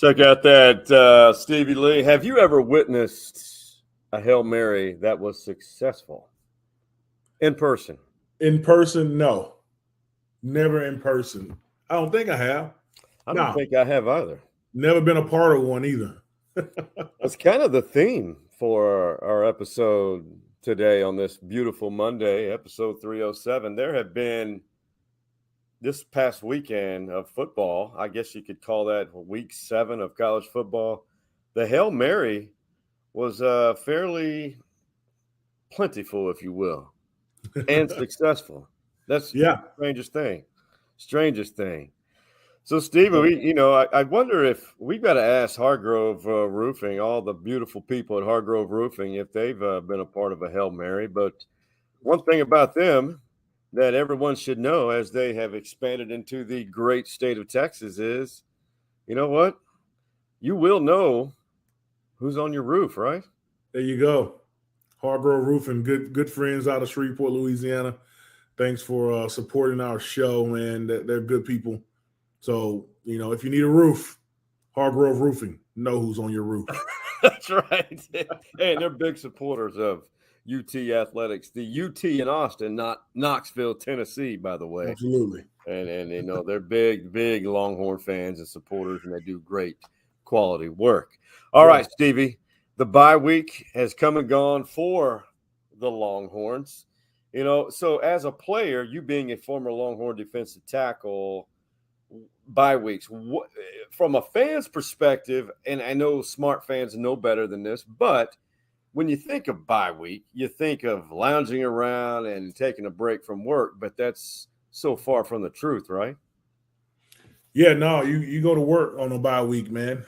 Check out that Stevie Lee. Have you ever witnessed a Hail Mary that was successful in person? In person, no. Never in person. I don't think I have. I don't think I have either. Never been a part of one either. That's kind of the theme for our episode today on this beautiful Monday, episode 307. There have been this past weekend of football, I guess you could call that week 7 of college football. The Hail Mary was fairly plentiful, if you will, and successful. That's the strangest thing. So, Steve, I wonder if we've got to ask Hargrove Roofing, all the beautiful people at Hargrove Roofing, if they've been a part of a Hail Mary. But one thing about them that everyone should know as they have expanded into the great state of Texas is, you know what? You will know who's on your roof, right? There you go. Hargrove Roofing, good friends out of Shreveport, Louisiana. Thanks for supporting our show, man. They're good people. So, if you need a roof, Hargrove Roofing, know who's on your roof. That's right. Hey, they're big supporters of UT Athletics, the UT in Austin, not Knoxville, Tennessee, by the way. Absolutely. And they're big Longhorn fans and supporters, and they do great quality work. All right, Stevie, the bye week has come and gone for the Longhorns. So as a player, you being a former Longhorn defensive tackle, bye weeks, from a fan's perspective, and I know smart fans know better than this, but when you think of bye week, you think of lounging around and taking a break from work, but that's so far from the truth, right? Yeah, no, you go to work on a bye week, man.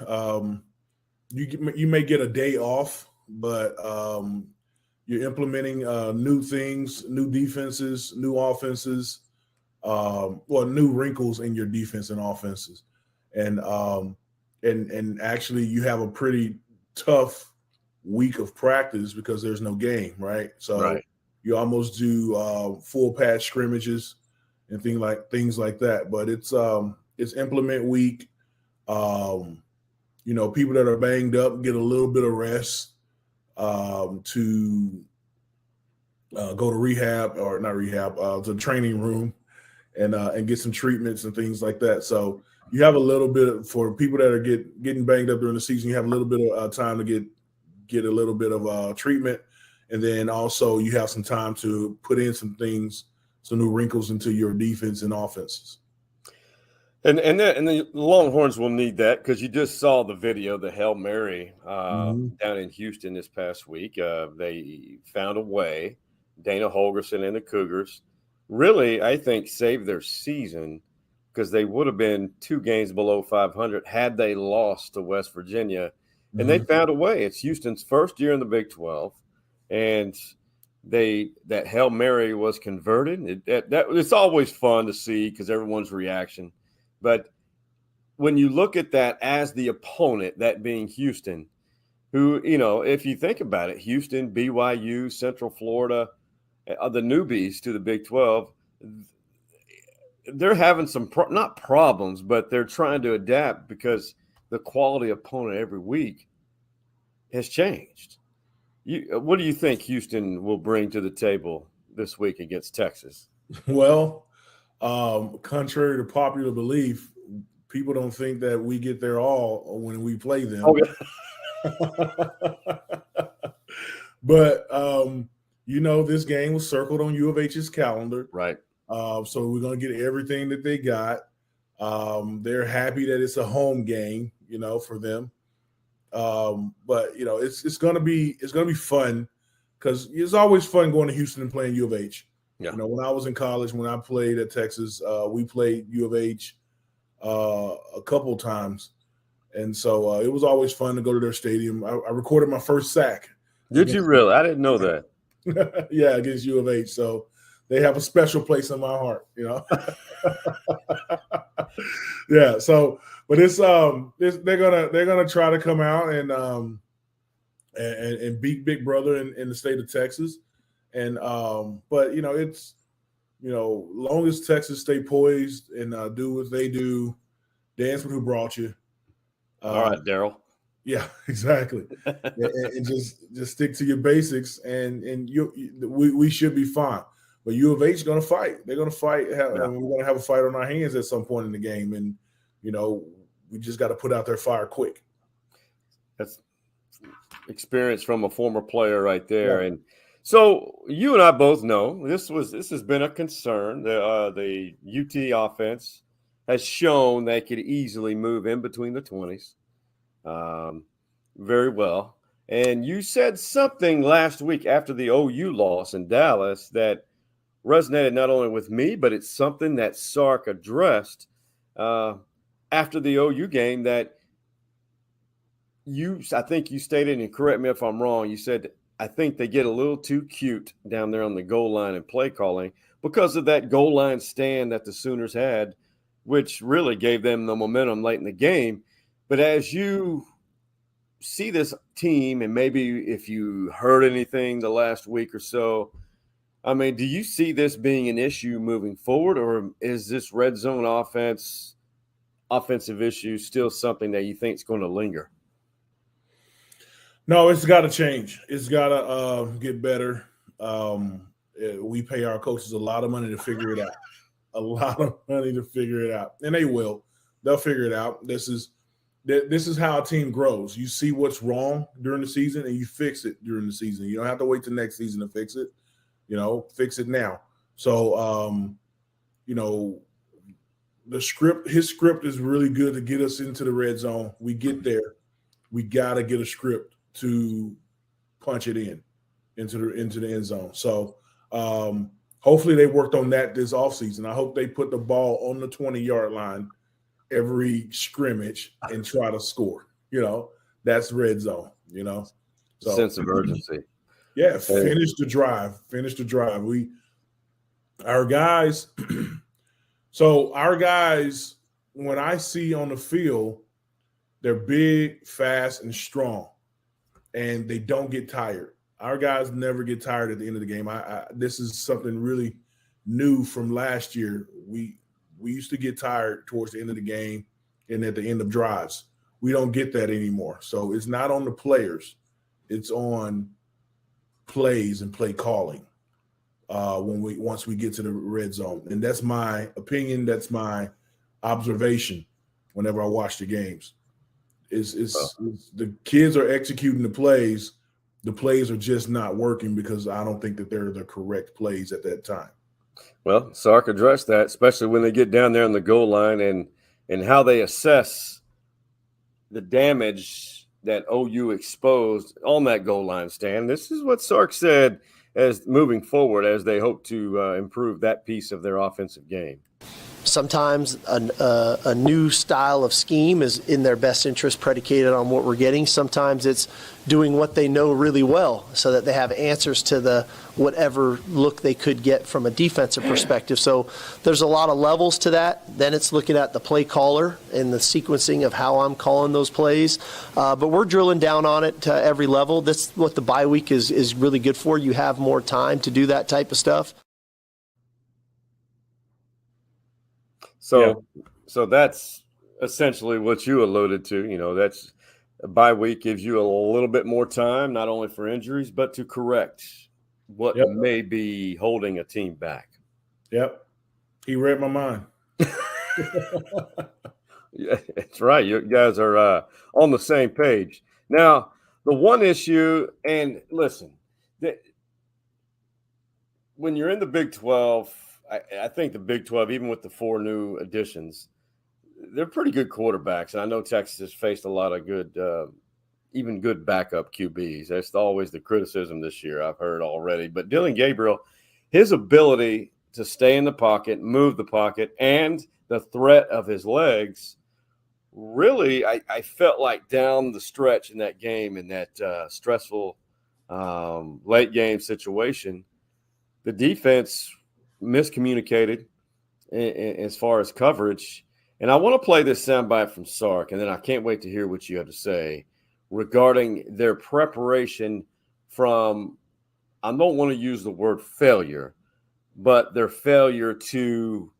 You may get a day off, but you're implementing new things, new defenses, new offenses, new wrinkles in your defense and offenses, and actually you have a pretty tough week of practice because there's no game, right? So you almost do full patch scrimmages and things like that. But it's implement week. People that are banged up get a little bit of rest to go to rehab or not rehab to the training room and get some treatments and things like that. So you have a little bit for people that are getting banged up during the season. You have a little bit of time to get a little bit of treatment, and then also you have some time to put in some things, some new wrinkles into your defense and offenses. And the Longhorns will need that because you just saw the video, the Hail Mary down in Houston this past week. They found a way. Dana Holgorsen and the Cougars really, I think, saved their season because they would have been 2 games below 500 had they lost to West Virginia. And they found a way. It's Houston's first year in the Big 12, and that Hail Mary was converted. It's always fun to see because everyone's reaction. But when you look at that as the opponent, that being Houston, who, if you think about it, Houston, BYU, Central Florida, the newbies to the Big 12, they're having some not problems, but they're trying to adapt because the quality opponent every week has changed. What do you think Houston will bring to the table this week against Texas? Well, contrary to popular belief, people don't think that we get their all when we play them. Oh, yeah. But, this game was circled on U of H's calendar. Right. So we're going to get everything that they got. They're happy that it's a home game, for them. But it's going to be fun because it's always fun going to Houston and playing U of H. Yeah. When I was in college, when I played at Texas, we played U of H a couple times, and so it was always fun to go to their stadium. I recorded my first sack. Did you really? I didn't know that. Yeah, against U of H. So they have a special place in my heart, Yeah. So, but it's they're gonna try to come out and beat Big Brother in the state of Texas, and but it's long as Texas stay poised and do what they do, dance with who brought you. All right, Daryl. Yeah, exactly. and just stick to your basics, and we should be fine. But U of H is going to fight. They're going to fight. We're going to have a fight on our hands at some point in the game, and we just got to put out their fire quick. That's experience from a former player right there. Yeah. And so you and I both know this has been a concern. The UT offense has shown they could easily move in between the 20s very well. And you said something last week after the OU loss in Dallas that resonated not only with me, but it's something that Sark addressed after the OU game that I think you stated, and correct me if I'm wrong, you said, I think they get a little too cute down there on the goal line and play calling because of that goal line stand that the Sooners had, which really gave them the momentum late in the game. But as you see this team, and maybe if you heard anything the last week or so, I mean, do you see this being an issue moving forward, or is this red zone offensive issue still something that you think is going to linger? No, it's got to change. It's got to get better. We pay our coaches a lot of money to figure it out. A lot of money to figure it out, and they will. They'll figure it out. This is how a team grows. You see what's wrong during the season, and you fix it during the season. You don't have to wait till next season to fix it. Fix it now. So, his script is really good to get us into the red zone. We get there. We got to get a script to punch it into the end zone. So hopefully they worked on that this offseason. I hope they put the ball on the 20-yard line every scrimmage and try to score. That's red zone, So, sense of urgency. Yeah, finish the drive. Our guys, when I see on the field, they're big, fast, and strong, and they don't get tired. Our guys never get tired at the end of the game. This is something really new from last year. We used to get tired towards the end of the game and at the end of drives. We don't get that anymore. So it's not on the players. It's on plays and play calling once we get to the red zone. And that's my opinion. That's my observation whenever I watch the games. The kids are executing the plays. The plays are just not working because I don't think that they're the correct plays at that time. Well, Sark addressed that, especially when they get down there on the goal line and how they assess the damage that OU exposed on that goal line stand. This is what Sark said as moving forward as they hope to improve that piece of their offensive game. Sometimes a new style of scheme is in their best interest predicated on what we're getting. Sometimes it's doing what they know really well so that they have answers to the whatever look they could get from a defensive perspective. So there's a lot of levels to that. Then it's looking at the play caller and the sequencing of how I'm calling those plays. But we're drilling down on it to every level. That's what the bye week is really good for. You have more time to do that type of stuff. So that's essentially what you alluded to. That's a bye week gives you a little bit more time, not only for injuries, but to correct what may be holding a team back. Yep. He read my mind. Yeah, that's right. You guys are on the same page. Now, the one issue, and listen, when you're in the Big 12, I think the Big 12, even with the 4 new additions, they're pretty good quarterbacks. And I know Texas has faced a lot of good, even good backup QBs. That's always the criticism this year I've heard already. But Dillon Gabriel, his ability to stay in the pocket, move the pocket, and the threat of his legs, really, I felt like down the stretch in that game, in that stressful late game situation, the defense miscommunicated as far as coverage. And I want to play this soundbite from Sark, and then I can't wait to hear what you have to say regarding their preparation from, I don't want to use the word failure, but their failure to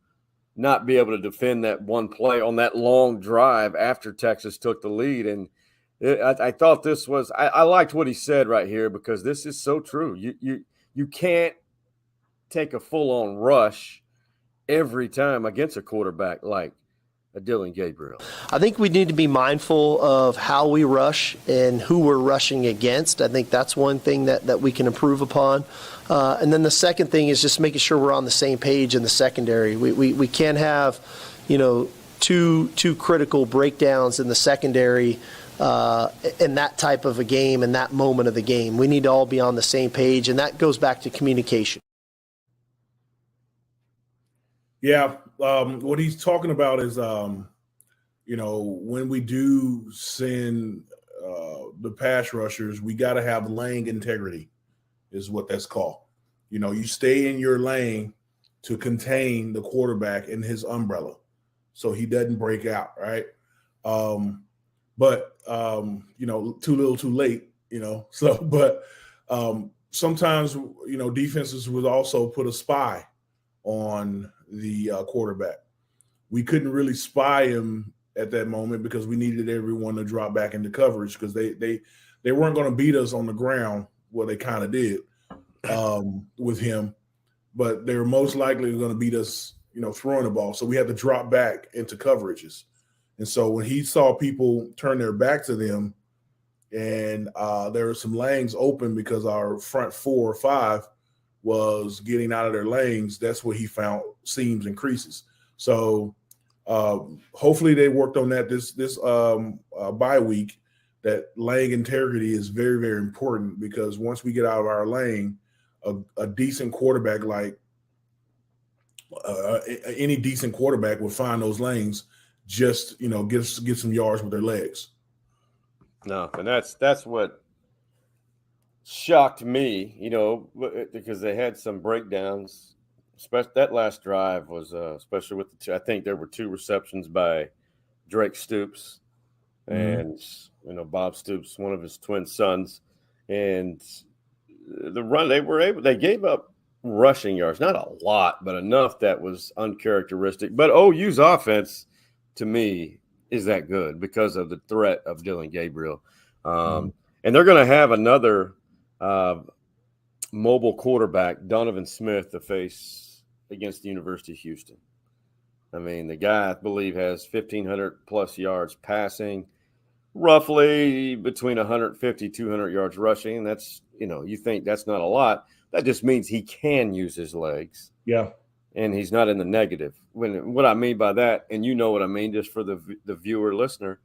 not be able to defend that one play on that long drive after Texas took the lead. And I thought this was I liked what he said right here, because this is so true. You can't take a full-on rush every time against a quarterback like a Dillon Gabriel. I think we need to be mindful of how we rush and who we're rushing against. I think that's one thing that we can improve upon. And then the second thing is just making sure we're on the same page in the secondary. We can't have, two critical breakdowns in the secondary in that type of a game, in that moment of the game. We need to all be on the same page, and that goes back to communication. Yeah, what he's talking about is, when we do send the pass rushers, we got to have lane integrity, is what that's called. You stay in your lane to contain the quarterback in his umbrella so he doesn't break out, right? But too little, too late, sometimes, defenses would also put a spy on the quarterback. We couldn't really spy him at that moment because we needed everyone to drop back into coverage, because they weren't going to beat us on the ground. Well, they kind of did with him, but they were most likely going to beat us, throwing the ball. So we had to drop back into coverages. And so when he saw people turn their back to them, and there were some lanes open because our front 4 or 5 was getting out of their lanes, that's what he found seams and creases. So hopefully they worked on that this bye week, that lane integrity is very, very important, because once we get out of our lane, a decent quarterback, like any decent quarterback, would find those lanes, just, get some yards with their legs. No, and that's what shocked me, because they had some breakdowns. Especially that last drive was, especially with I think there were 2 receptions by Drake Stoops and Bob Stoops, one of his twin sons, and the run they gave up rushing yards, not a lot, but enough that was uncharacteristic. But OU's offense, to me, is that good because of the threat of Dillon Gabriel, and they're going to have another mobile quarterback, Donovan Smith, to face against the University of Houston. I mean, the guy, I believe, has 1,500 plus yards passing, roughly between 150, 200 yards rushing. That's, you think that's not a lot. That just means he can use his legs. Yeah. And he's not in the negative. What I mean by that, and what I mean, just for the viewer, listener,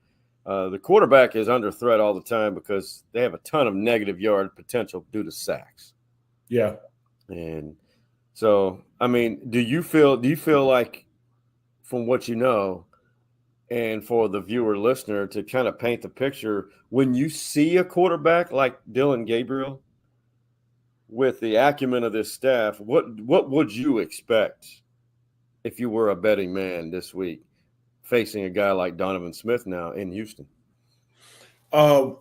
the quarterback is under threat all the time because they have a ton of negative yard potential due to sacks. Yeah. And so, I mean, do you feel like, from what you know, and for the viewer, listener, to kind of paint the picture, when you see a quarterback like Dillon Gabriel with the acumen of this staff, what would you expect if you were a betting man this week facing a guy like Donovan Smith now in Houston?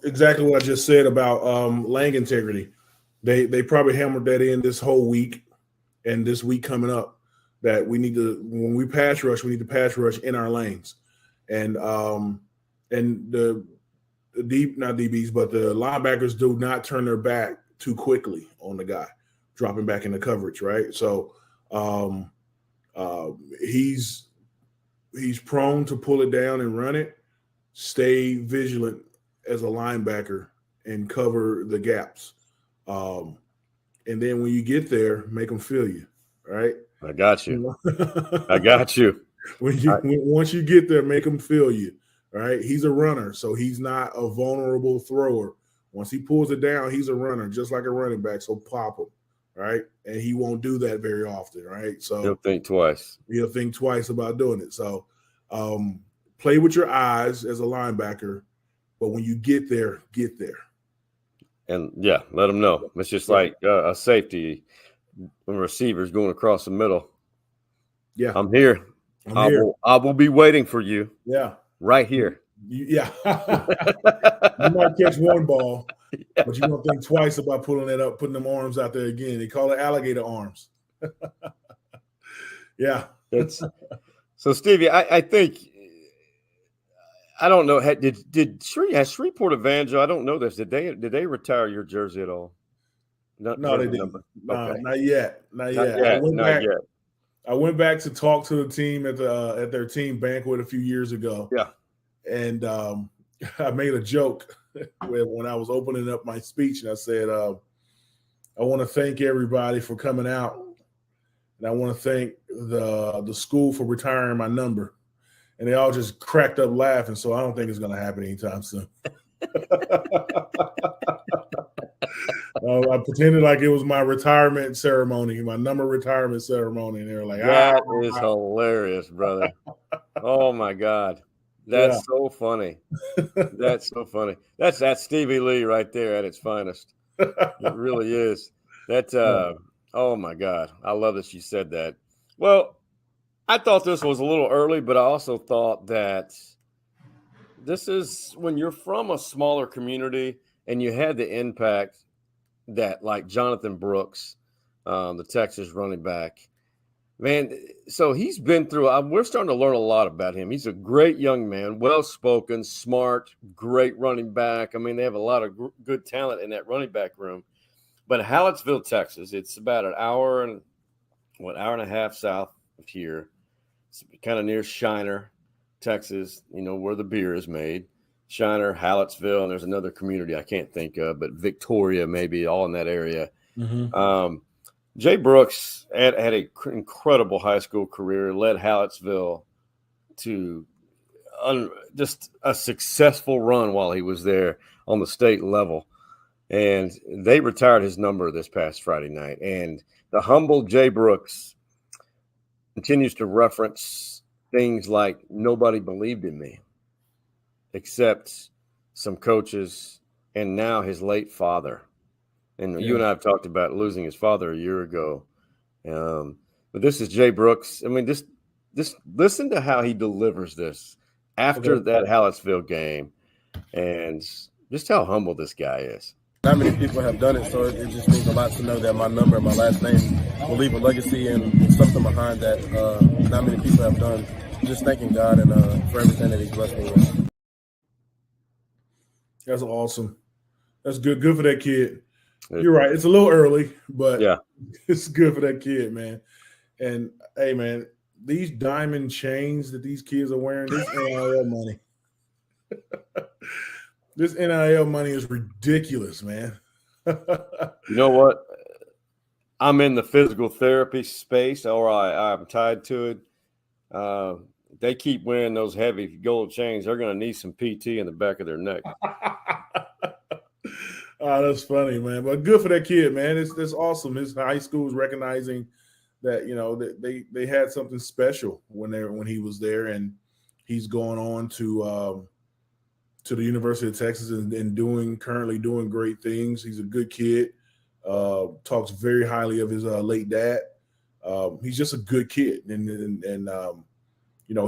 Exactly what I just said about lane integrity. They probably hammered that in this whole week and this week coming up, that we need to, when we pass rush, we need to pass rush in our lanes. And the not DBs, but the linebackers do not turn their back too quickly on the guy dropping back into coverage, right? So he's prone to pull it down and run it. Stay vigilant as a linebacker and cover the gaps. And then when you get there, make them feel you, right? I got you. I got you. Once you get there, make him feel you, right? He's a runner, so he's not a vulnerable thrower. Once he pulls it down, he's a runner, just like a running back, so pop him, right? And he won't do that very often, right? So he'll think twice. He'll think twice about doing it. So play with your eyes as a linebacker, but when you get there, get there. And, yeah, let them know. It's just like a safety when receiver's going across the middle. Yeah. I'm here. I will be waiting for you. Yeah. Right here. Yeah. You might catch one ball, but you don't think twice about pulling it up, putting them arms out there again. They call it alligator arms. Yeah. So, Stevie, I think I don't know. Has Shreveport Evangel? I don't know this. Did they retire your jersey at all? No, they didn't. Number. No, Okay. Not yet. Not yet. I went back to talk to the team at their team banquet a few years ago. Yeah. And I made a joke when I was opening up my speech, and I said, I want to thank everybody for coming out, and I want to thank the school for retiring my number. And they all just cracked up laughing, so I don't think it's going to happen anytime soon. I pretended like it was my retirement ceremony, my number retirement ceremony, and they were like, "That is hilarious, brother! Oh my God, that's so funny! That's so funny! That's Stevie Lee right there at its finest. It really is. Oh my God, I love that you said that. Well, I thought this was a little early, but I also thought that this is when you're from a smaller community and you had the impact that, like Jonathan Brooks, the Texas running back, man. So he's been through. We're starting to learn a lot about him. He's a great young man, well-spoken, smart, great running back. I mean, they have a lot of good talent in that running back room. But Hallettsville, Texas, it's about an hour and a half south of here. It's kind of near Shiner, Texas, where the beer is made. Shiner, Hallettsville, and there's another community I can't think of, but Victoria maybe, all in that area. Mm-hmm. Jay Brooks had an incredible high school career, led Hallettsville to just a successful run while he was there on the state level. And they retired his number this past Friday night. And the humble Jay Brooks continues to reference things like nobody believed in me except some coaches and now his late father. And you and I have talked about losing his father a year ago. But this is Jay Brooks. I mean, just listen to how he delivers this after that Hallettsville game and just how humble this guy is. Not many people have done it, so it just means a lot to know that my number and my last name will leave a legacy and something behind that not many people have done. Just thanking God and for everything that He's blessed me with. That's awesome. That's good. Good for that kid. You're right. It's a little early, but it's good for that kid, man. And hey, man, these diamond chains that these kids are wearing, this NIL money. This NIL money is ridiculous, man. You know what? I'm in the physical therapy space, or I'm tied to it. They keep wearing those heavy gold chains. They're going to need some PT in the back of their neck. Oh, that's funny, man. But good for that kid, man. That's awesome. His high school is recognizing that, that they had something special when he was there, and he's going on to the University of Texas and currently doing great things. He's a good kid. Talks very highly of his late dad. He's just a good kid, and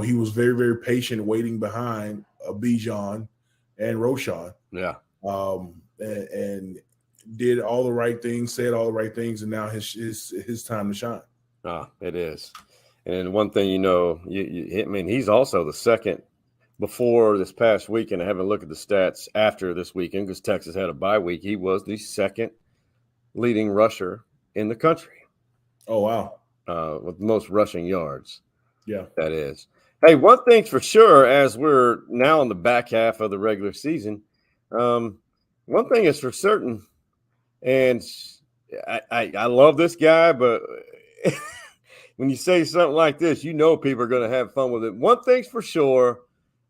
he was very, very patient waiting behind Bijan and Roshan. Yeah. And did all the right things, said all the right things, and now his time to shine. It is. And one thing, he's also the second. Before this past weekend, I haven't looked at the stats after this weekend because Texas had a bye week. He was the second leading rusher in the country. Oh, wow. With the most rushing yards. Yeah. That is. Hey, one thing's for sure, as we're now in the back half of the regular season, one thing is for certain, and I love this guy, but when you say something like this, people are going to have fun with it. One thing's for sure,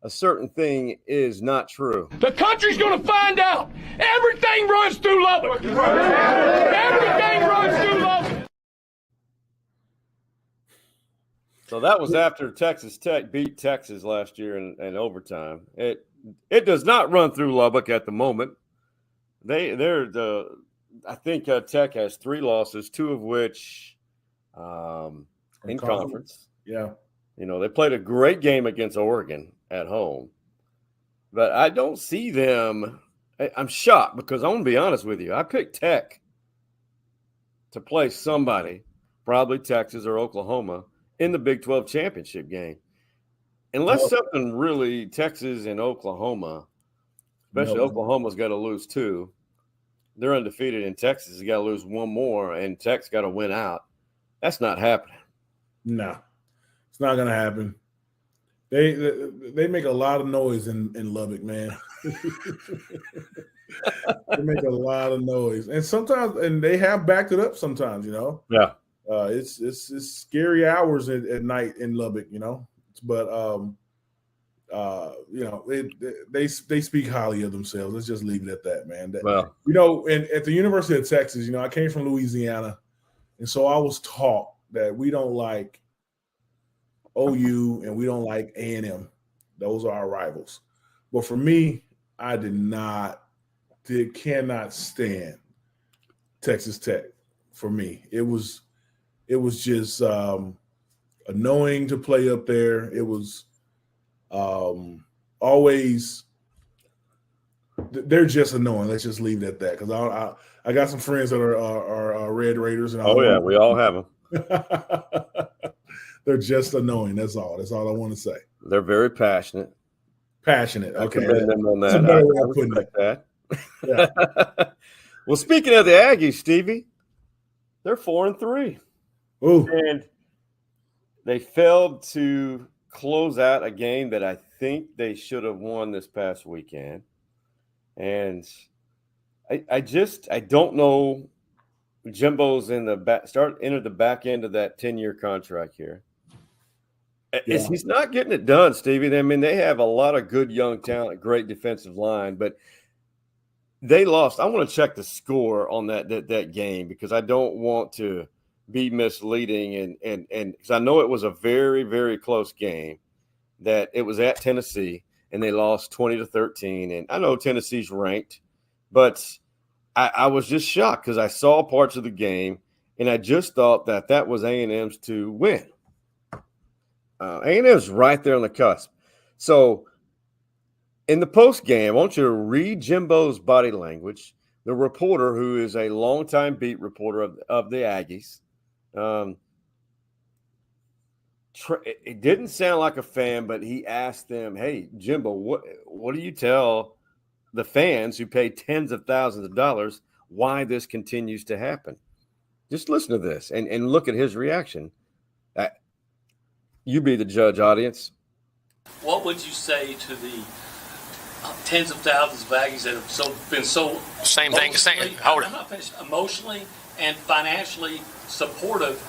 a certain thing is not true. The country's going to find out. Everything runs through Lubbock. Everything runs through Lubbock. So that was after Texas Tech beat Texas last year in overtime. It does not run through Lubbock at the moment. I think Tech has 3 losses, 2 of which in conference. Yeah. They played a great game against Oregon at home, but I don't see them. I'm shocked because I'm going to be honest with you. I picked Tech to play somebody, probably Texas or Oklahoma, in the Big 12 championship game. unless something really Texas and Oklahoma, especially Oklahoma's got to lose 2. They're undefeated in Texas. You got to lose 1 more, and Tech's got to win out. That's not happening. No, it's not going to happen. They make a lot of noise in Lubbock, man. They make a lot of noise, and sometimes, and they have backed it up sometimes. Yeah. It's scary hours at night in Lubbock, But they speak highly of themselves. Let's just leave it at that, man. And at the University of Texas, I came from Louisiana, and so I was taught that we don't like OU and we don't like A&M. Those are our rivals. But for me, I cannot stand Texas Tech. For me, it was just annoying to play up there. It was always they're just annoying. Let's just leave it at that, because I got some friends that are Red Raiders. And we all have them. They're just annoying. That's all. That's all I want to say. They're very passionate. Passionate. Okay. Them on that. That's a better way of putting it. That. Yeah. Well, speaking of the Aggies, Stevie, they're 4-3. Ooh. And they failed to close out a game that I think they should have won this past weekend. And I don't know. Jimbo's entered the back end of that 10-year contract here. Yeah. He's not getting it done, Stevie. I mean, they have a lot of good young talent, great defensive line, but they lost. I want to check the score on that game, because I don't want to be misleading, and because I know it was a very, very close game, that it was at Tennessee and they lost 20-13. And I know Tennessee's ranked, but I was just shocked because I saw parts of the game and I just thought that was A&M's to win. A&M's right there on the cusp. So in the post game, I want you to read Jimbo's body language. The reporter, who is a longtime beat reporter of the Aggies, it didn't sound like a fan, but he asked them, "Hey, Jimbo, what do you tell the fans who pay tens of thousands of dollars why this continues to happen?" Just listen to this and look at his reaction. You be the judge, audience. What would you say to the tens of thousands of Aggies that have been so Hold it. I'm not finished. Emotionally and financially supportive?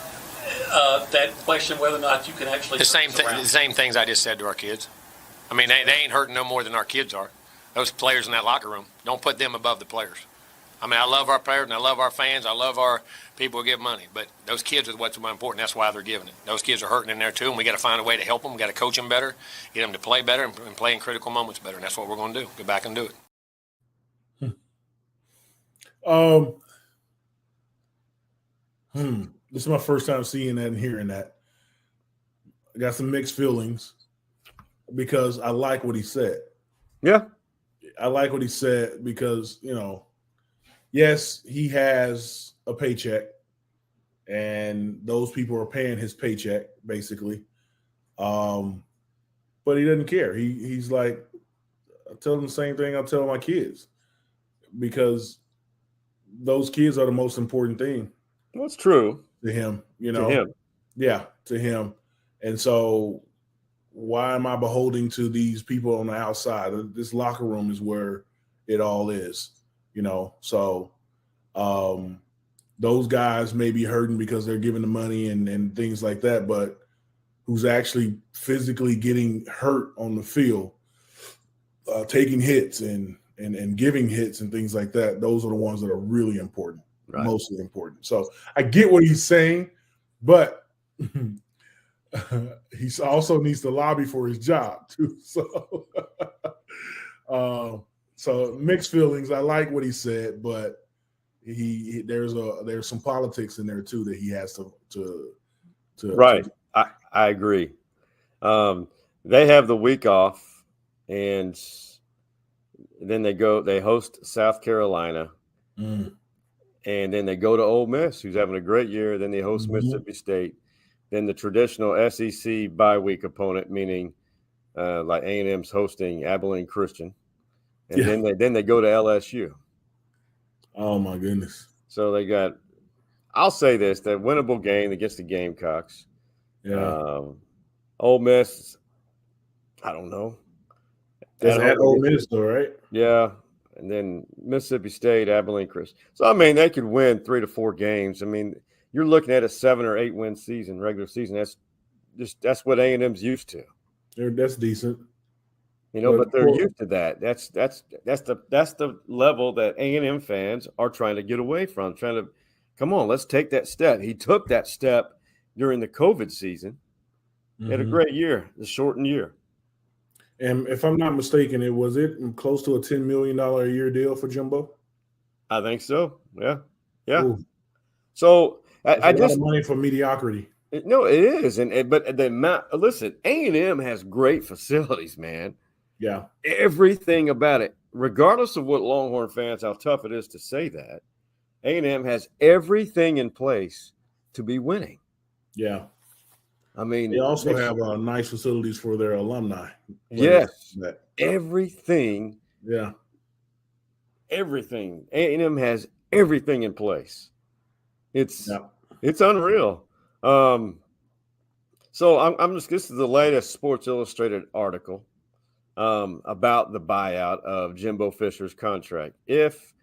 That question whether or not you can actually the same things I just said to our kids. I mean, they ain't hurting no more than our kids are. Those players in that locker room, don't put them above the players. I mean, I love our players and I love our fans. I love our people who give money, but those kids are what's more important. That's why they're giving it. Those kids are hurting in there too, and we got to find a way to help them. We got to coach them better, get them to play better, and play in critical moments better. And that's what we're going to do. Go back and do it. This is my first time seeing that and hearing that. I got some mixed feelings because I like what he said. Yeah. I like what he said because, yes, he has a paycheck and those people are paying his paycheck, basically. But he doesn't care. He's like, I tell them the same thing I tell my kids, because those kids are the most important thing. Well, it's true. To him, To him. Yeah, to him. And so why am I beholding to these people on the outside? This locker room is where it all is, So those guys may be hurting because they're giving the money and things like that, but who's actually physically getting hurt on the field, taking hits and giving hits and things like that, those are the ones that are really important. Right. Mostly important. So I get what he's saying, but he also needs to lobby for his job too. So, so mixed feelings. I like what he said, but there's some politics in there too that he has to right. I agree. They have the week off, and then they host South Carolina. And then they go to Ole Miss, who's having a great year. Then they host Mississippi State. Then the traditional SEC bye week opponent, meaning like A&M's hosting Abilene Christian, and Yeah. then they go to LSU. Oh my goodness. So they got. I'll say this: that winnable game against the Gamecocks. Yeah. Ole Miss, I don't know. That's at home Ole against- Miss, though, right? Yeah, and then Mississippi State, Abilene Christian. So I mean, they could win 3 to 4 games. I mean, you're looking at a 7 or 8 win season, regular season. That's what A&M's used to. That's decent. You know, but they're Well, used to that. That's the level that A&M fans are trying to get away from. Trying to, come on, let's take that step. He took that step during the COVID season. He had a great year, the shortened year. And if I'm not mistaken, was it close to a $10 million a year deal for Jimbo? I think so. Yeah. Ooh, So that's I a lot just of money for mediocrity. no, it is, but the amount. Listen, A&M has great facilities, man. Yeah. Everything about it, regardless of what Longhorn fans, how tough it is to say that, A&M has everything in place to be winning. Yeah. I mean, They also have nice facilities for their alumni. yes, everything. Yeah. Everything. A&M has everything in place. It's unreal. So I'm just. This is the latest Sports Illustrated article about the buyout of Jimbo Fisher's contract. If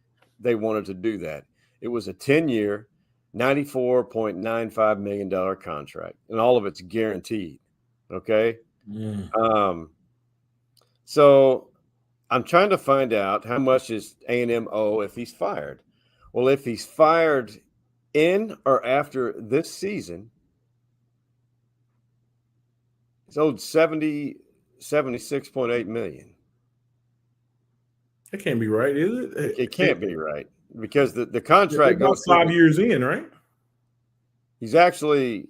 they wanted to do that, it was a 10-year, $94.95 million contract, and all of it's guaranteed. Okay. So I'm trying to find out how much is A&M owe if he's fired. Well, if he's fired in or after this season, he's owed $76.8 million. That can't be right, is it? It can't be right because the contract about goes 5 years in, right? He's actually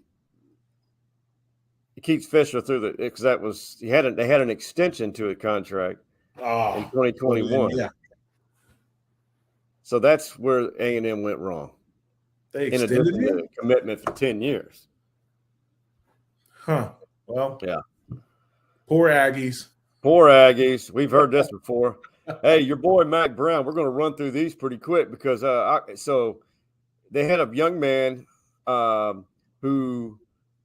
he keeps Fisher through the because they had an extension to a contract in 2021. Yeah. So that's where A&M went wrong. They In extended addition to it? the commitment for 10 years. Huh. Well, Yeah. Poor Aggies. Poor Aggies. We've heard this before. Hey, your boy Mac Brown. We're going to run through these pretty quick because so they had a young man who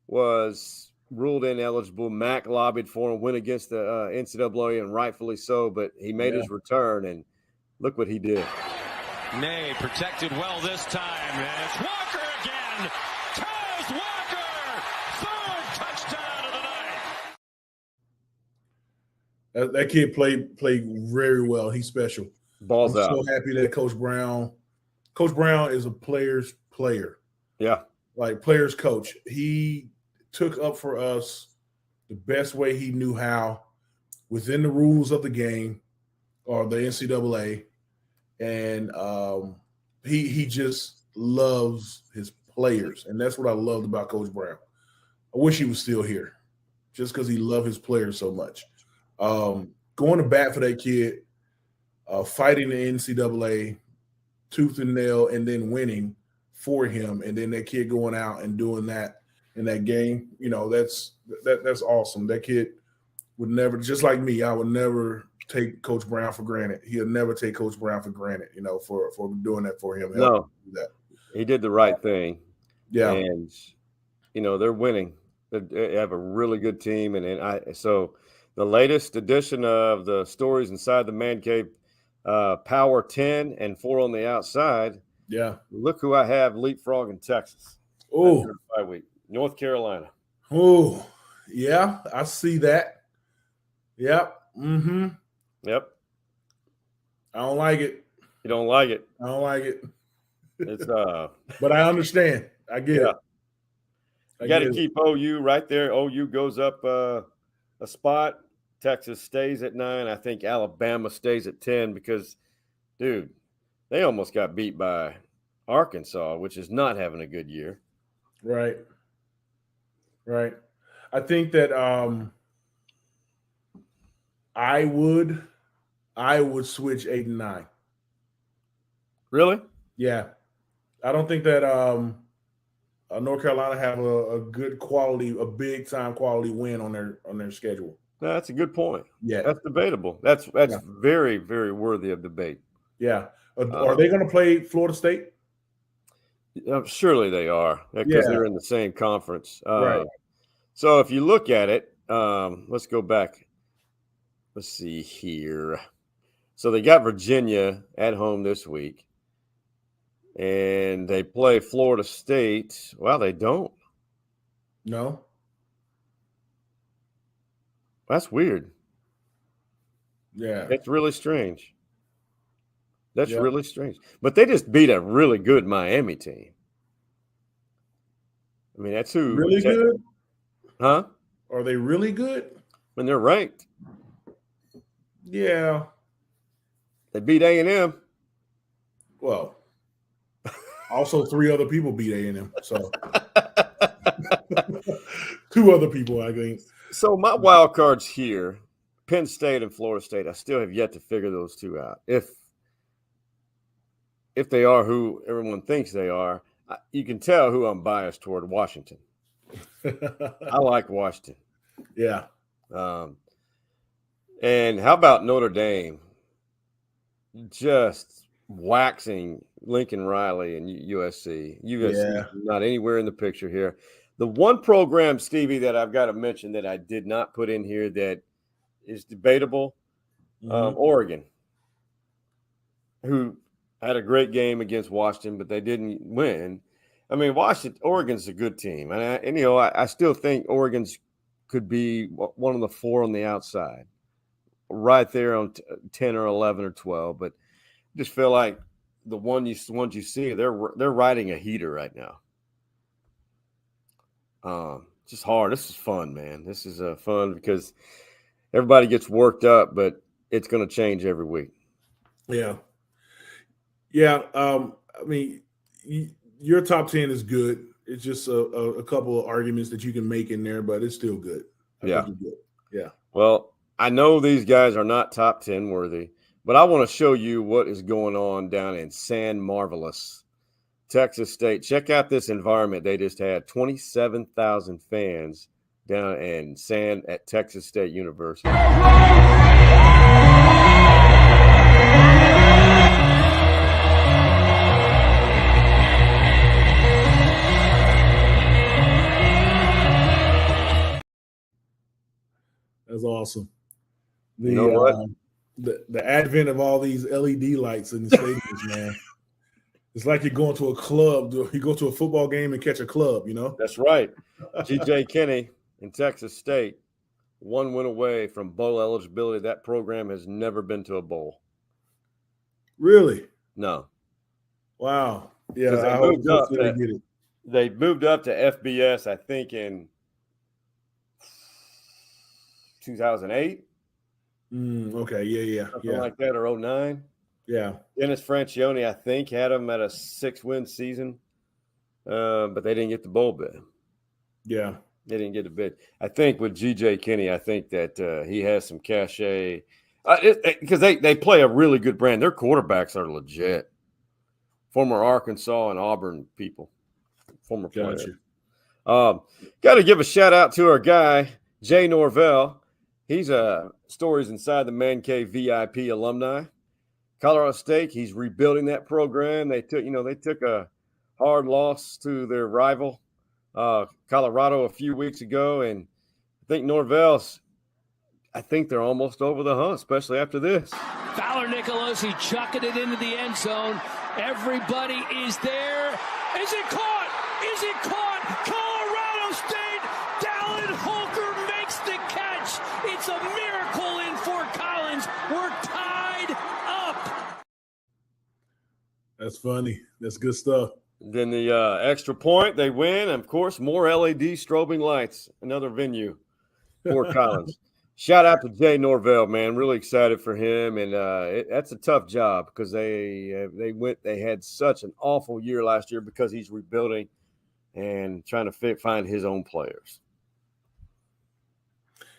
was ruled ineligible. Mac lobbied for him, went against the NCAA, and rightfully so. But he made his return, and look what he did. Nay protected well this time, and it's Walker again. Taz Walker, third touchdown of the night. That kid played very well. He's special. Balls I'm out. so happy that Coach Brown is a player's player. Yeah. Like player's coach. He took up for us the best way he knew how within the rules of the game or the NCAA. And he just loves his players. And that's what I loved about Coach Brown. I wish he was still here just because he loved his players so much. Going to bat for that kid, fighting the NCAA tooth and nail, and then winning for him, and then that kid going out and doing that in that game, that's awesome. That kid would never, just like me, I would never take Coach Brown for granted. He'll never take Coach Brown for granted, for doing that for him. No, do that. He did the right thing. Yeah. And, they're winning. They have a really good team. So the latest edition of the Stories Inside the Man Cave, Power 10 and 4 on the outside. Yeah. Look who I have leapfrogging Texas. Oh, North Carolina. Oh, yeah. I see that. Yep. Mm-hmm. Yep. I don't like it. You don't like it. I don't like it. It's but I understand. I get it. You got to keep OU right there. OU goes up a spot. Texas stays at 9. I think Alabama stays at 10 because, dude, they almost got beat by Arkansas, which is not having a good year. Right. I think that I would switch 8 and 9. Really? Yeah. I don't think that North Carolina have a good quality, a big time quality win on their schedule. No, that's a good point. Yeah. That's debatable. That's very, very worthy of debate. Yeah. Are they going to play Florida State? Surely they are, because they're in the same conference. Right. So if you look at it, let's go back. Let's see here. So they got Virginia at home this week, and they play Florida State. Well, they don't. No. That's weird. Yeah. It's really strange. That's really strange. But they just beat a really good Miami team. I mean, that's who. Really good? Huh? Are they really good? When they're ranked. Yeah. They beat A&M. Well, also 3 other people beat A&M. So 2 other people, I think. So my wild cards here, Penn State and Florida State, I still have yet to figure those 2 out. If they are who everyone thinks they are, you can tell who I'm biased toward. Washington. I like Washington. Yeah. And how about Notre Dame? Just waxing Lincoln Riley and USC. USC is not anywhere in the picture here. The one program, Stevie, that I've got to mention that I did not put in here that is debatable, Oregon, who had a great game against Washington, but they didn't win. I mean, Oregon's a good team. And I still think Oregon's could be one of the 4 on the outside, right there on 10 or 11 or 12. But I just feel like the ones you see, they're riding a heater right now. Just hard. This is fun, man. This is fun because everybody gets worked up, but it's going to change every week. Yeah. Yeah. I mean, your top 10 is good. It's just a couple of arguments that you can make in there, but it's still good. I think it's good. Yeah. Well, I know these guys are not top 10 worthy, but I want to show you what is going on down in San Marvelous, Texas State. Check out this environment they just had. 27,000 fans down in at Texas State University. That's awesome. You know what? The advent of all these LED lights in the stadiums, man. It's like you're going to a club. You go to a football game and catch a club, you know? That's right. G.J. Kinney in Texas State, 1 win away from bowl eligibility. That program has never been to a bowl. Really? No. Wow. Yeah, they moved up to FBS, I think, in 2008. Okay. Yeah. Something like that, or 09. Yeah. Dennis Francione, I think, had them at a 6-win season, but they didn't get the bowl bid. Yeah. They didn't get the bid. I think with G.J. Kinney, I think that he has some cachet because they play a really good brand. Their quarterbacks are legit. Former Arkansas and Auburn people. Former players. Got to give a shout-out to our guy, Jay Norvell. He's a Stories Inside the Man Cave VIP alumni. Colorado State, he's rebuilding that program. They took a hard loss to their rival, Colorado, a few weeks ago, and I think Norvell's. I think they're almost over the hump, especially after this. Fowler Nicolosi chucking it into the end zone. Everybody is there. Is it caught? Is it caught? Colorado State. Dallin Holker makes the catch. It's a miracle in Fort Collins. We're tied up. That's funny. That's good stuff. Then the extra point, they win. And of course, more LED strobing lights, another venue, Fort Collins. Shout out to Jay Norvell, man. Really excited for him. And that's a tough job because they had such an awful year last year because he's rebuilding and trying to find his own players.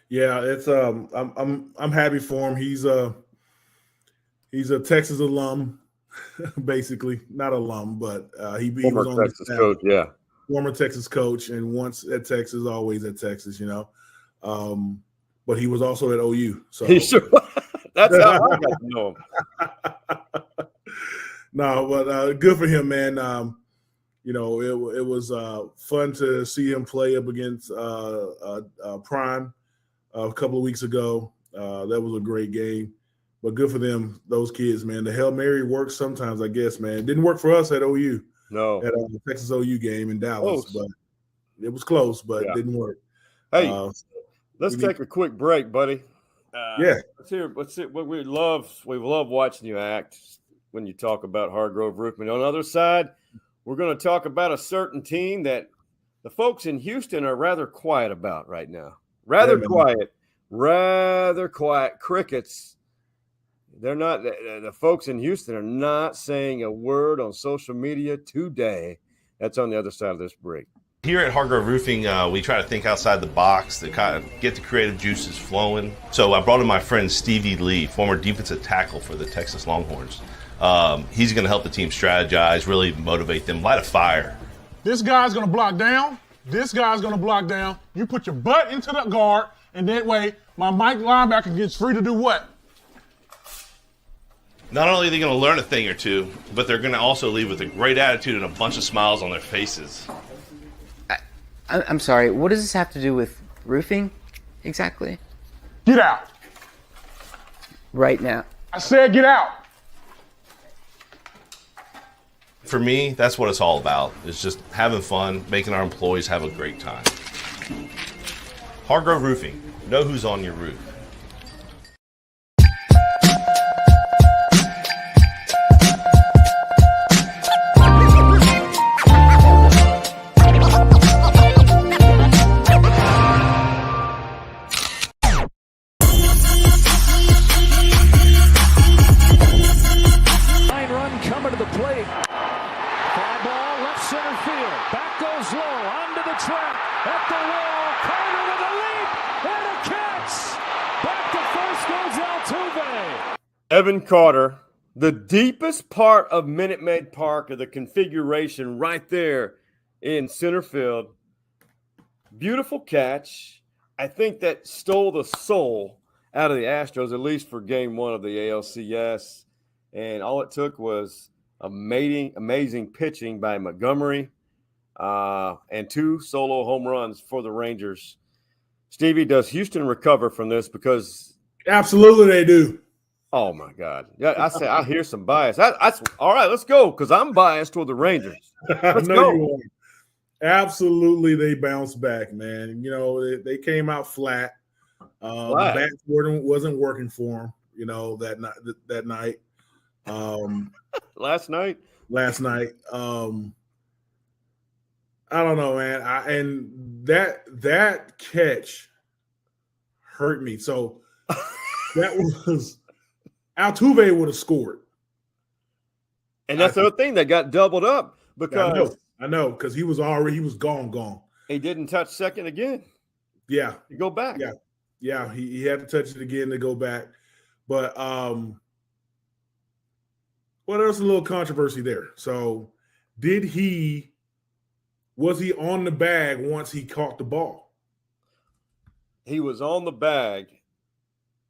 Yeah, it's I'm happy for him. He's a Texas alum, basically. Not alum, but he was on Texas coach, yeah. Former Texas coach, and once at Texas, always at Texas, you know. but he was also at OU. So He sure. That's how I got to know him. No, but good for him, man. You know, it was fun to see him play up against Prime a couple of weeks ago. That was a great game. But good for them, those kids, man. The Hail Mary works sometimes, I guess, man. It didn't work for us at OU. No. At the Texas OU game in Dallas. Close. But it was close, but it didn't work. Hey, let's take a quick break, buddy. Let's hear what we love watching you act when you talk about Hargrove Roofing. On the other side, we're going to talk about a certain team that the folks in Houston are rather quiet about right now. Rather quiet. Crickets. They're not. The folks in Houston are not saying a word on social media today. That's on the other side of this break. Here at Hargrove Roofing, we try to think outside the box to kind of get the creative juices flowing. So I brought in my friend Stevie Lee, former defensive tackle for the Texas Longhorns. He's going to help the team strategize, really motivate them, light a fire. This guy's going to block down. This guy's going to block down. You put your butt into the guard, and that way my Mike linebacker gets free to do what? Not only are they going to learn a thing or two, but they're going to also leave with a great attitude and a bunch of smiles on their faces. I'm sorry, what does this have to do with roofing exactly? Get out. Right now. I said get out. For me, that's what it's all about. It's just having fun, making our employees have a great time. Hargrove Roofing. Know who's on your roof. Evan Carter, the deepest part of Minute Maid Park, of the configuration right there in center field. Beautiful catch. I think that stole the soul out of the Astros, at least for game one of the ALCS. And all it took was amazing pitching by Montgomery and 2 solo home runs for the Rangers. Stevie, does Houston recover from this? Because absolutely they do. Oh, my God. Yeah, I hear some bias. That's all right, let's go, because I'm biased toward the Rangers. Let's go. You are. Absolutely, they bounced back, man. You know, they came out flat. The bat wasn't working for them, you know, that night. Last night? Last night. I don't know, man. And that catch hurt me. So that was – Altuve would have scored. And that's the other thing that got doubled up because I know, because he was gone. He didn't touch second again. Yeah. You go back. Yeah, he had to touch it again to go back. But well, there was a little controversy there. So was he on the bag once he caught the ball? He was on the bag,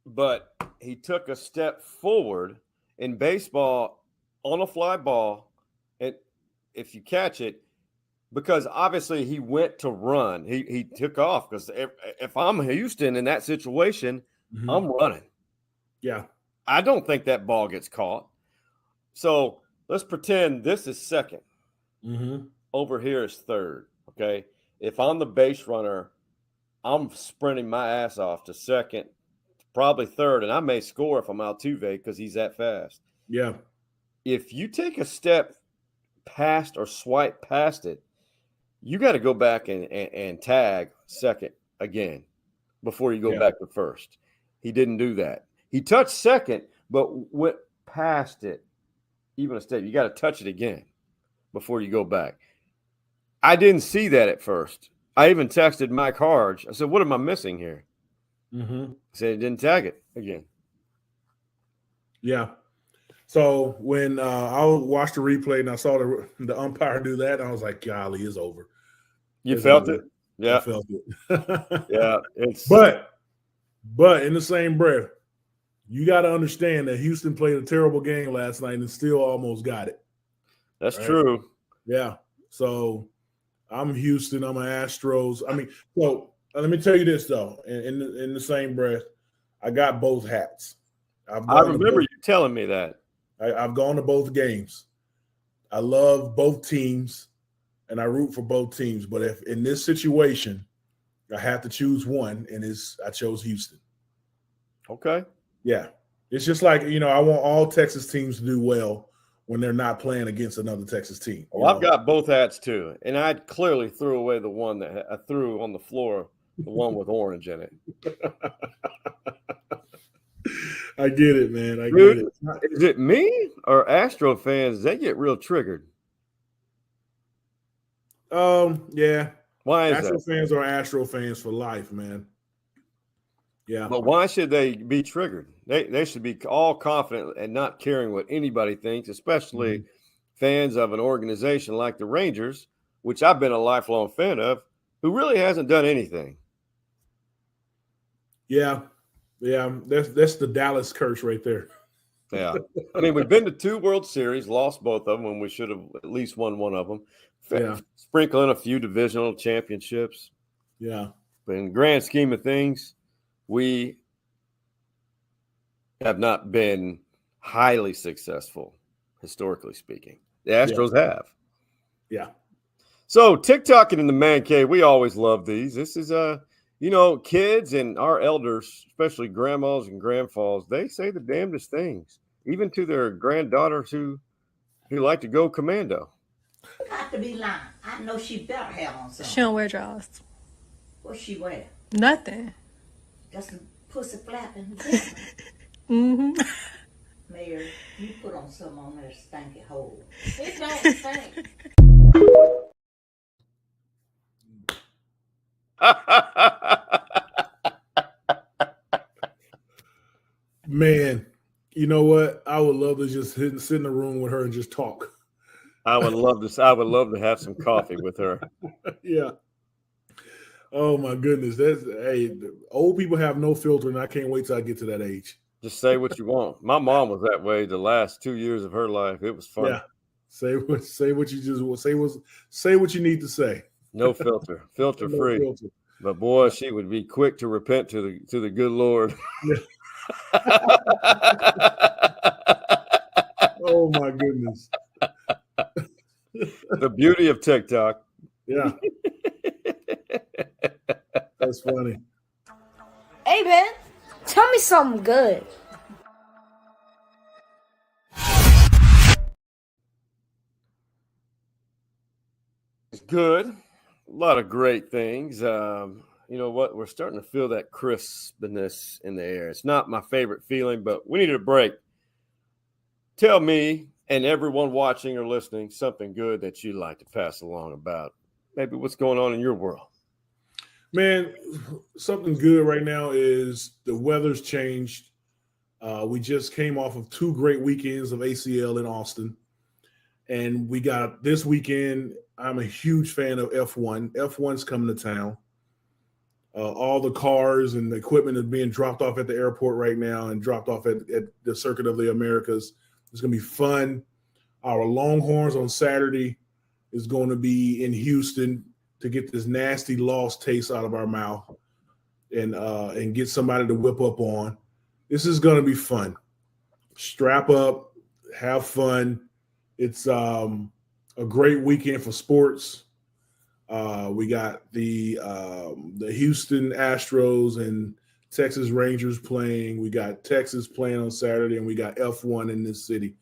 but he took a step forward. In baseball, on a fly ball, and if you catch it, because obviously he went to run, he took off, because if I'm Houston in that situation, I'm running. Yeah. I don't think that ball gets caught. So let's pretend this is second. Over here is third, okay? If I'm the base runner, I'm sprinting my ass off to second, probably third, and I may score if I'm Altuve because he's that fast. Yeah. If you take a step past or swipe past it, you got to go back and tag second again before you go back to first. He didn't do that. He touched second, but went past it. Even a step, you got to touch it again before you go back. I didn't see that at first. I even texted Mike Harge. I said, what am I missing here? He said he didn't tag it again. Yeah. So when I watched the replay and I saw the umpire do that, I was like, golly, it's over. You felt it? Yeah. I felt it. Yeah. But in the same breath, you got to understand that Houston played a terrible game last night and still almost got it. That's true. Yeah. So I'm Houston. I'm an Astros. I mean, so let me tell you this, though. In the same breath, I got both hats. I remember you telling me that. I've gone to both games. I love both teams, and I root for both teams. But if in this situation, I have to choose one, and I chose Houston. Okay. Yeah. It's just like, I want all Texas teams to do well when they're not playing against another Texas team. Well, I've got both hats too. And I clearly threw away the one that I threw on the floor, the one with orange in it. I get it, man. I get it. Is it me or Astro fans? They get real triggered. Yeah. Why is Astro that? fans are Astro fans for life, man. Yeah. But why should they be triggered? They should be all confident and not caring what anybody thinks, especially fans of an organization like the Rangers, which I've been a lifelong fan of, who really hasn't done anything. Yeah. Yeah. That's the Dallas curse right there. Yeah. I mean, we've been to 2 World Series, lost both of them when we should have at least won one of them. Yeah. Sprinkling a few divisional championships. Yeah. But in the grand scheme of things, we have not been highly successful, historically speaking. The Astros have. Yeah. So TikToking in the man cave, we always love these. This is kids and our elders, especially grandmas and grandfathers, they say the damnedest things, even to their granddaughters who like to go commando. Got to be lying. I know she better have on something. She don't wear drawers. What she wear? Nothing. Just a pussy flapping. Mm-hmm. Mayor, you put on something on that stinky hole. It don't stink. Man, you know what? I would love to just sit in the room with her and just talk. I would love to have some coffee with her. Yeah. Oh my goodness. Old people have no filter, and I can't wait till I get to that age. Just say what you want. My mom was that way the last 2 years of her life. It was fun. Yeah. Say what you need to say. No filter. Filter No free. filter. But boy, she would be quick to repent to the good Lord. Yeah. Oh my goodness. The beauty of TikTok. Yeah. That's funny. Hey, Ben, tell me something good. It's good. A lot of great things. You know what? We're starting to feel that crispness in the air. It's not my favorite feeling, but we needed a break. Tell me and everyone watching or listening something good that you'd like to pass along about maybe what's going on in your world. Man, something good right now is the weather's changed. We just came off of 2 great weekends of ACL in Austin. And we got this weekend, I'm a huge fan of F1. F1's coming to town. All the cars and the equipment is being dropped off at the airport right now and dropped off at the Circuit of the Americas. It's going to be fun. Our Longhorns on Saturday is going to be in Houston to get this nasty lost taste out of our mouth and get somebody to whip up on. This is going to be fun. Strap up, have fun. It's a great weekend for sports. We got the Houston Astros and Texas Rangers playing. We got Texas playing on Saturday, and we got F1 in this city.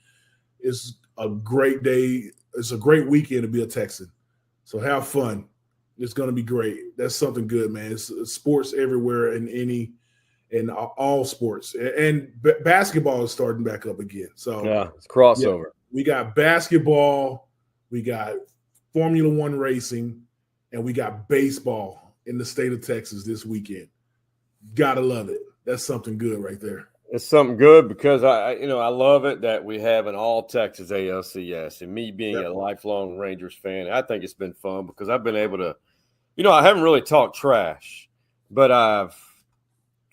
It's a great day. It's a great weekend to be a Texan. So have fun. It's going to be great. That's something good, man. It's sports everywhere in all sports. And basketball is starting back up again. So yeah, it's crossover. Yeah, we got basketball, we got Formula One racing, and we got baseball in the state of Texas this weekend. Gotta love it. That's something good right there. It's something good because I love it that we have an all Texas ALCS, and me being a lifelong Rangers fan, I think it's been fun because I've been able to, I haven't really talked trash, but I've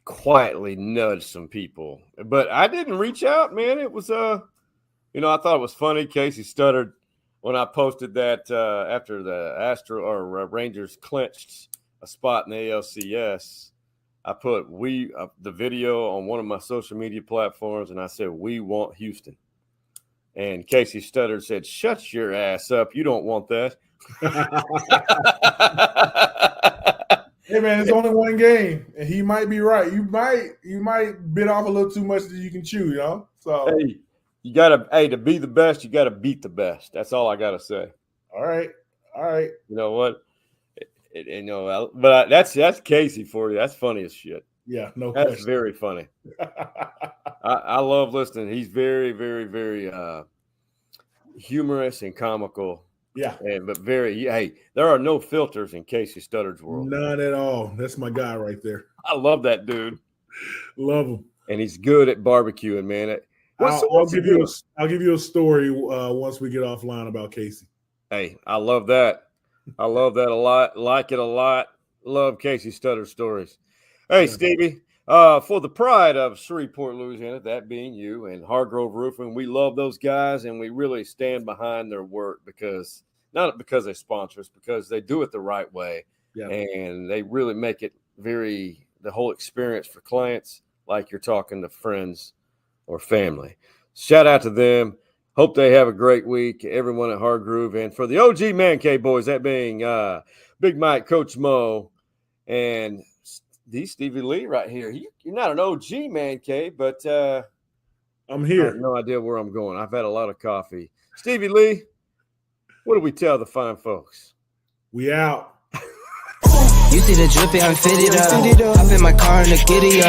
quietly nudged some people. But I didn't reach out, man. It was I thought it was funny. Casey stuttered when I posted that after the Rangers clinched a spot in the ALCS. I put the video on one of my social media platforms, and I said, "We want Houston." And Casey stuttered, said, "Shut your ass up. You don't want that." Hey man, it's only one game, and he might be right. You might bit off a little too much that you can chew, So hey, you gotta to be the best, you gotta beat the best. That's all I gotta say. All right. You know what? But that's Casey for you. That's funny as shit. Yeah, no That's question. very funny. I love listening. He's very, very, very humorous and comical. Yeah. But there are no filters in Casey Stutter's world. None at all. That's my guy right there. I love that dude. Love him. And he's good at barbecuing, man. I'll give you a story once we get offline about Casey. Hey, I love that. I love that a lot. Like it a lot. Love Casey Stutter stories. Hey, Stevie, for the pride of Shreveport, Louisiana, that being you and Hargrove Roofing, we love those guys, and we really stand behind their work not because they sponsor us, because they do it the right way. Yeah. And they really make it the whole experience for clients like you're talking to friends or family. Shout out to them. Hope they have a great week, everyone at Hargrove. And for the OG Man Cave boys, that being Big Mike, Coach Mo, and Stevie Lee right here. You're not an OG Man Cave, but I'm here. I have no idea where I'm going. I've had a lot of coffee. Stevie Lee, what do we tell the fine folks? We out. You see the drippy, I'm fitted up. Hop in my car and the giddy up.